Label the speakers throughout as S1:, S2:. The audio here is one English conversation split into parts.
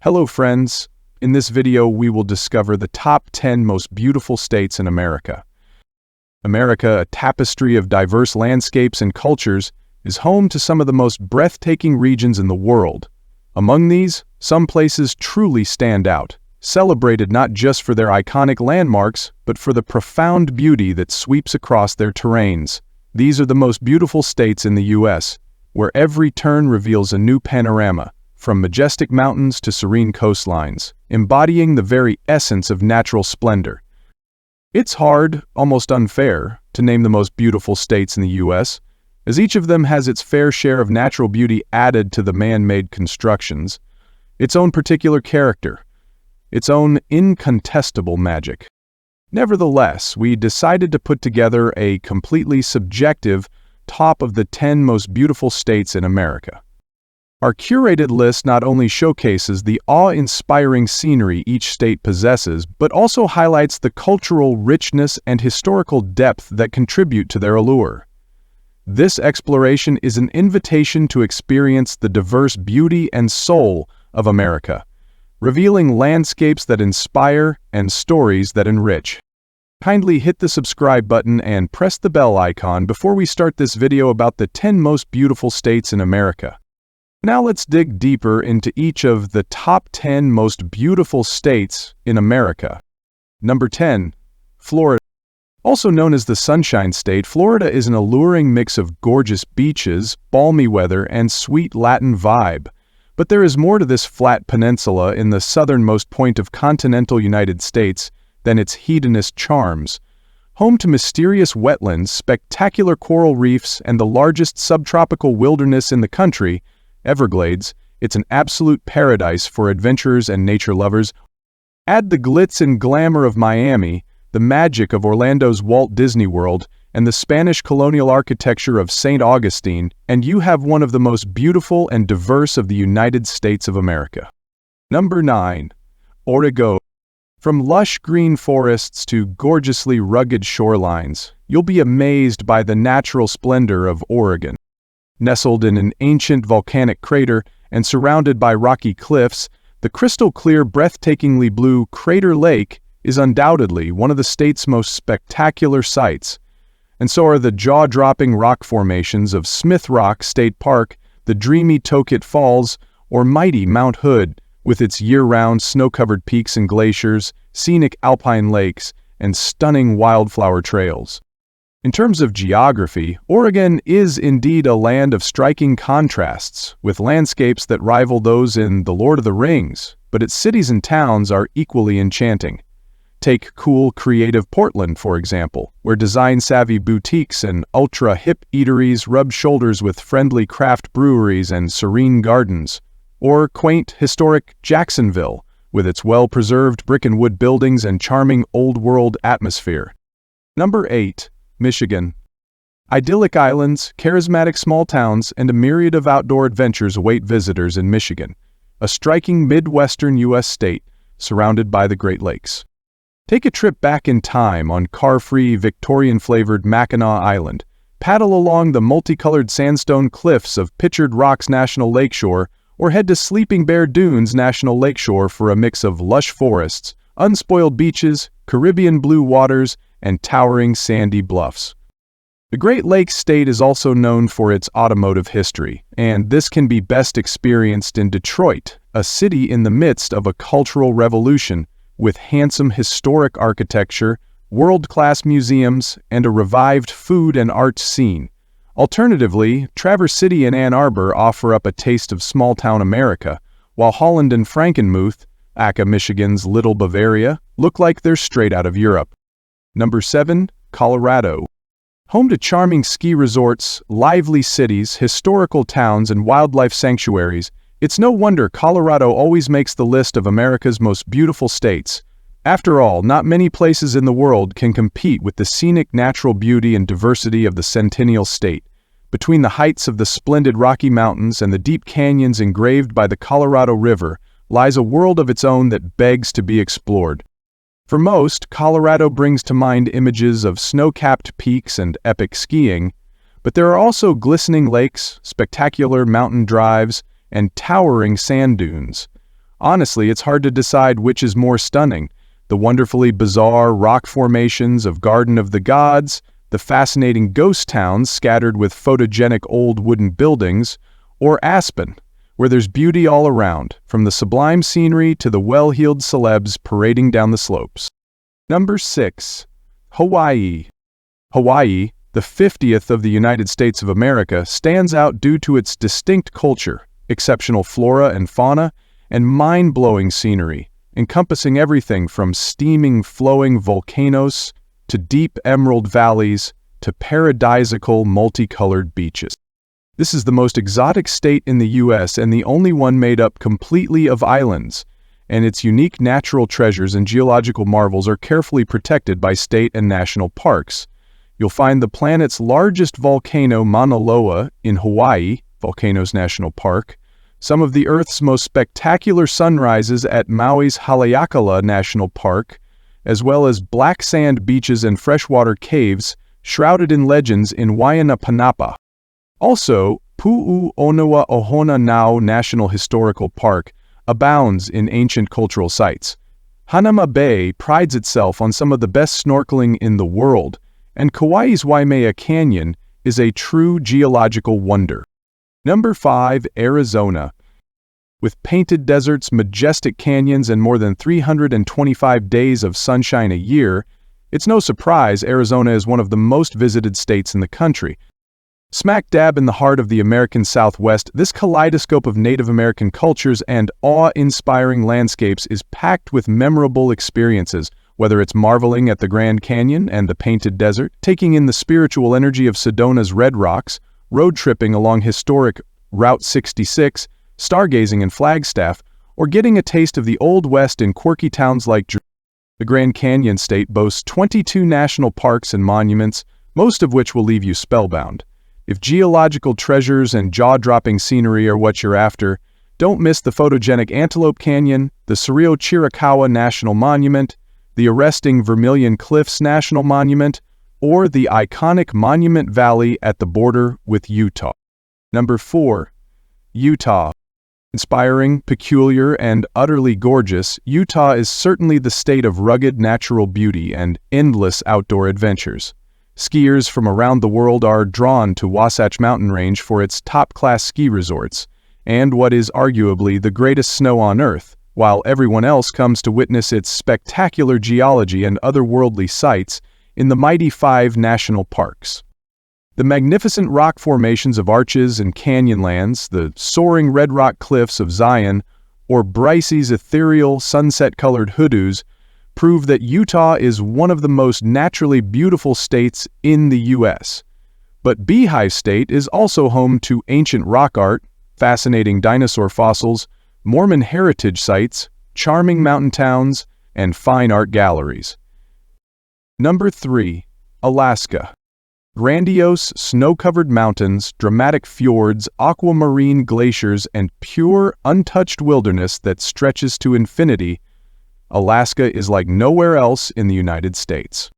S1: Hello friends, in this video we will discover the top 10 most beautiful states in America. America, a tapestry of diverse landscapes and cultures, is home to some of the most breathtaking regions in the world. Among these, some places truly stand out, celebrated not just for their iconic landmarks, but for the profound beauty that sweeps across their terrains. These are the most beautiful states in the U.S., where every turn reveals a new panorama, from majestic mountains to serene coastlines, embodying the very essence of natural splendor. It's hard, almost unfair, to name the most beautiful states in the U.S., as each of them has its fair share of natural beauty added to the man-made constructions, its own particular character, its own incontestable magic. Nevertheless, we decided to put together a completely subjective top of the 10 most beautiful states in America. Our curated list not only showcases the awe-inspiring scenery each state possesses, but also highlights the cultural richness and historical depth that contribute to their allure. This exploration is an invitation to experience the diverse beauty and soul of America, revealing landscapes that inspire and stories that enrich. Kindly hit the subscribe button and press the bell icon before we start this video about the 10 most beautiful states in America. Now let's dig deeper into each of the top 10 most beautiful states in America. Number 10. Florida. Also known as the Sunshine State, Florida is an alluring mix of gorgeous beaches, balmy weather, and sweet Latin vibe. But there is more to this flat peninsula in the southernmost point of continental United States than its hedonist charms. Home to mysterious wetlands, spectacular coral reefs, and the largest subtropical wilderness in the country, Everglades, it's an absolute paradise for adventurers and nature lovers. Add the glitz and glamour of Miami, the magic of Orlando's Walt Disney World, and the Spanish colonial architecture of St. Augustine, and you have one of the most beautiful and diverse of the United States of America. Number 9. Oregon. From lush green forests to gorgeously rugged shorelines, you'll be amazed by the natural splendor of Oregon. Nestled in an ancient volcanic crater and surrounded by rocky cliffs, the crystal-clear, breathtakingly blue Crater Lake is undoubtedly one of the state's most spectacular sights. And so are the jaw-dropping rock formations of Smith Rock State Park, the dreamy Tokit Falls, or mighty Mount Hood, with its year-round snow-covered peaks and glaciers, scenic alpine lakes, and stunning wildflower trails. In terms of geography, Oregon is indeed a land of striking contrasts, with landscapes that rival those in The Lord of the Rings, but its cities and towns are equally enchanting. Take cool, creative Portland, for example, where design-savvy boutiques and ultra-hip eateries rub shoulders with friendly craft breweries and serene gardens. Or quaint, historic Jacksonville, with its well-preserved brick-and-wood buildings and charming old-world atmosphere. Number 8. Michigan. Idyllic islands, charismatic small towns, and a myriad of outdoor adventures await visitors in Michigan, a striking Midwestern U.S. state surrounded by the Great Lakes. Take a trip back in time on car-free, Victorian-flavored Mackinac Island, paddle along the multicolored sandstone cliffs of Pictured Rocks National Lakeshore, or head to Sleeping Bear Dunes National Lakeshore for a mix of lush forests, unspoiled beaches, Caribbean blue waters, and towering sandy bluffs. The Great Lakes state is also known for its automotive history, and this can be best experienced in Detroit, a city in the midst of a cultural revolution with handsome historic architecture, world-class museums, and a revived food and art scene. Alternatively, Traverse City and Ann Arbor offer up a taste of small-town America, while Holland and Frankenmuth, aka Michigan's Little Bavaria, look like they're straight out of Europe. Number 7. Colorado. Home to charming ski resorts, lively cities, historical towns, and wildlife sanctuaries, it's no wonder Colorado always makes the list of America's most beautiful states. After all, not many places in the world can compete with the scenic natural beauty and diversity of the Centennial State. Between the heights of the splendid Rocky Mountains and the deep canyons engraved by the Colorado River lies a world of its own that begs to be explored. For most, Colorado brings to mind images of snow-capped peaks and epic skiing, but there are also glistening lakes, spectacular mountain drives, and towering sand dunes. Honestly, it's hard to decide which is more stunning: the wonderfully bizarre rock formations of Garden of the Gods, the fascinating ghost towns scattered with photogenic old wooden buildings, or Aspen, where there's beauty all around, from the sublime scenery to the well-heeled celebs parading down the slopes. Number 6. Hawaii. Hawaii, the 50th of the United States of America, stands out due to its distinct culture, exceptional flora and fauna, and mind-blowing scenery, encompassing everything from steaming, flowing volcanoes to deep emerald valleys to paradisiacal, multicolored beaches. This is the most exotic state in the U.S. and the only one made up completely of islands, and its unique natural treasures and geological marvels are carefully protected by state and national parks. You'll find the planet's largest volcano, Mauna Loa, in Hawaii, Volcanoes National Park, some of the Earth's most spectacular sunrises at Maui's Haleakala National Park, as well as black sand beaches and freshwater caves shrouded in legends in Wainapanapa. Also, Pu'uonoa-Ohona-Nau National Historical Park abounds in ancient cultural sites. Hanauma Bay prides itself on some of the best snorkeling in the world, and Kauai's Waimea Canyon is a true geological wonder. Number 5. Arizona. With painted deserts, majestic canyons, and more than 325 days of sunshine a year, it's no surprise Arizona is one of the most visited states in the country. Smack dab in the heart of the American Southwest, this kaleidoscope of Native American cultures and awe-inspiring landscapes is packed with memorable experiences, whether it's marveling at the Grand Canyon and the painted desert, taking in the spiritual energy of Sedona's Red Rocks, road tripping along historic Route 66, stargazing in Flagstaff, or getting a taste of the Old West in quirky towns like the Grand Canyon State boasts 22 national parks and monuments, most of which will leave you spellbound. If geological treasures and jaw-dropping scenery are what you're after, don't miss the photogenic Antelope Canyon, the surreal Chiricahua National Monument, the arresting Vermilion Cliffs National Monument, or the iconic Monument Valley at the border with Utah. Number 4. Utah. Inspiring, peculiar, and utterly gorgeous, Utah is certainly the state of rugged natural beauty and endless outdoor adventures. Skiers from around the world are drawn to Wasatch Mountain Range for its top-class ski resorts, and what is arguably the greatest snow on Earth, while everyone else comes to witness its spectacular geology and otherworldly sights in the mighty 5 national parks. The magnificent rock formations of Arches and Canyonlands, the soaring red rock cliffs of Zion, or Bryce's ethereal sunset-colored hoodoos prove that Utah is one of the most naturally beautiful states in the U.S. But Beehive State is also home to ancient rock art, fascinating dinosaur fossils, Mormon heritage sites, charming mountain towns, and fine art galleries. Number 3. Alaska. Grandiose, snow-covered mountains, dramatic fjords, aquamarine glaciers, and pure, untouched wilderness that stretches to infinity, Alaska is like nowhere else in the United States.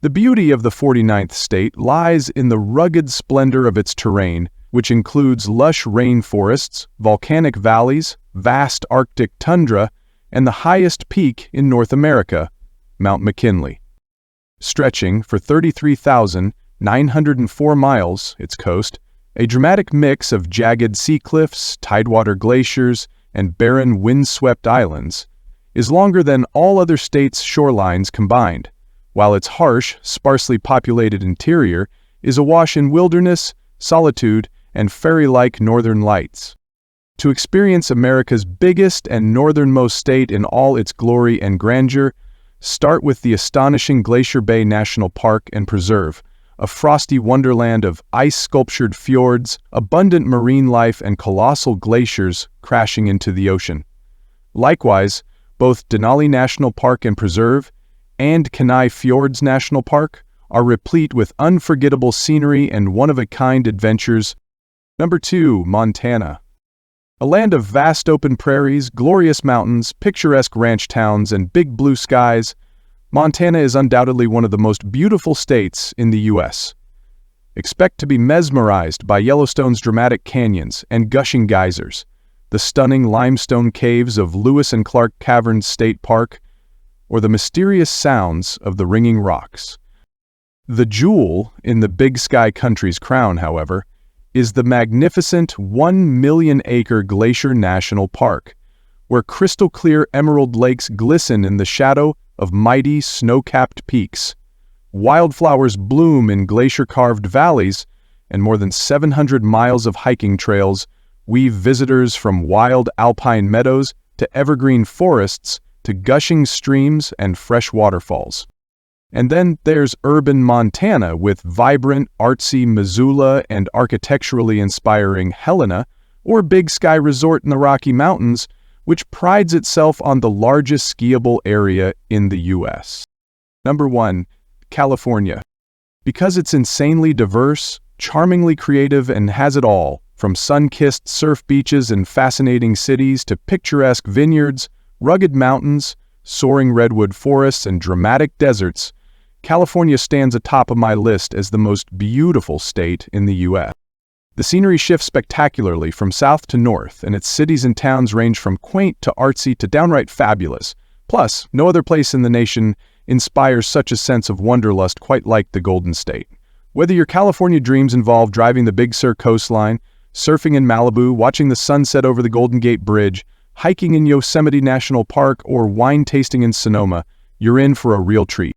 S1: The beauty of the 49th state lies in the rugged splendor of its terrain, which includes lush rainforests, volcanic valleys, vast Arctic tundra, and the highest peak in North America, Mount McKinley. Stretching for 33,904 miles, its coast, a dramatic mix of jagged sea cliffs, tidewater glaciers, and barren windswept islands, is longer than all other states' shorelines combined, while its harsh, sparsely populated interior is awash in wilderness, solitude, and fairy-like northern lights. To experience America's biggest and northernmost state in all its glory and grandeur, start with the astonishing Glacier Bay National Park and Preserve, a frosty wonderland of ice-sculptured fjords, abundant marine life, and colossal glaciers crashing into the ocean. Likewise, both Denali National Park and Preserve and Kenai Fjords National Park are replete with unforgettable scenery and one-of-a-kind adventures. Number 2. Montana. A land of vast open prairies, glorious mountains, picturesque ranch towns, and big blue skies, Montana is undoubtedly one of the most beautiful states in the U.S. Expect to be mesmerized by Yellowstone's dramatic canyons and gushing geysers, the stunning limestone caves of Lewis and Clark Caverns State Park, or the mysterious sounds of the ringing rocks. The jewel in the Big Sky Country's crown, however, is the magnificent 1 million-acre Glacier National Park, where crystal-clear emerald lakes glisten in the shadow of mighty snow-capped peaks. Wildflowers bloom in glacier-carved valleys, and more than 700 miles of hiking trails weave visitors from wild alpine meadows to evergreen forests to gushing streams and fresh waterfalls. And then there's urban Montana with vibrant, artsy Missoula and architecturally inspiring Helena, or Big Sky Resort in the Rocky Mountains, which prides itself on the largest skiable area in the U.S. Number 1. California. Because it's insanely diverse, charmingly creative, and has it all, from sun-kissed surf beaches and fascinating cities to picturesque vineyards, rugged mountains, soaring redwood forests, and dramatic deserts, California stands atop of my list as the most beautiful state in the U.S. The scenery shifts spectacularly from south to north, and its cities and towns range from quaint to artsy to downright fabulous. Plus, no other place in the nation inspires such a sense of wanderlust quite like the Golden State. Whether your California dreams involve driving the Big Sur coastline, surfing in Malibu, watching the sunset over the Golden Gate Bridge, hiking in Yosemite National Park, or wine tasting in Sonoma, you're in for a real treat.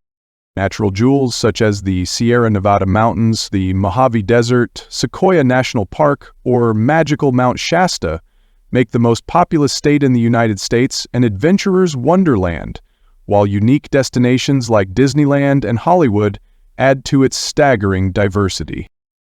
S1: Natural jewels such as the Sierra Nevada mountains, the Mojave Desert, Sequoia National Park, or magical Mount Shasta make the most populous state in the United States an adventurer's wonderland, while unique destinations like Disneyland and Hollywood add to its staggering diversity.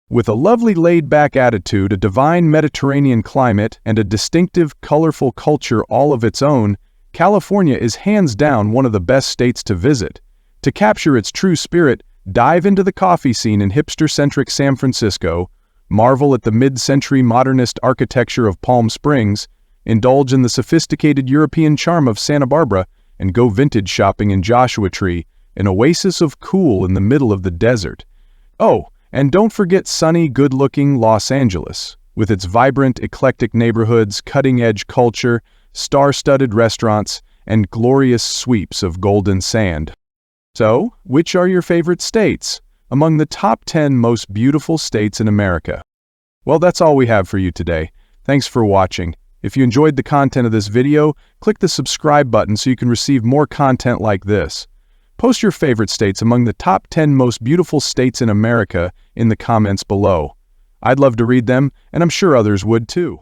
S1: With a lovely laid-back attitude, a divine Mediterranean climate, and a distinctive, colorful culture all of its own, California is hands down one of the best states to visit. To capture its true spirit, dive into the coffee scene in hipster-centric San Francisco, marvel at the mid-century modernist architecture of Palm Springs, indulge in the sophisticated European charm of Santa Barbara, and go vintage shopping in Joshua Tree, an oasis of cool in the middle of the desert. Oh, and don't forget sunny, good-looking Los Angeles, with its vibrant, eclectic neighborhoods, cutting-edge culture, star-studded restaurants, and glorious sweeps of golden sand. So, which are your favorite states among the top 10 most beautiful states in America? Well, that's all we have for you today. Thanks for watching. If you enjoyed the content of this video, click the subscribe button so you can receive more content like this. Post your favorite states among the top 10 most beautiful states in America in the comments below. I'd love to read them, and I'm sure others would too.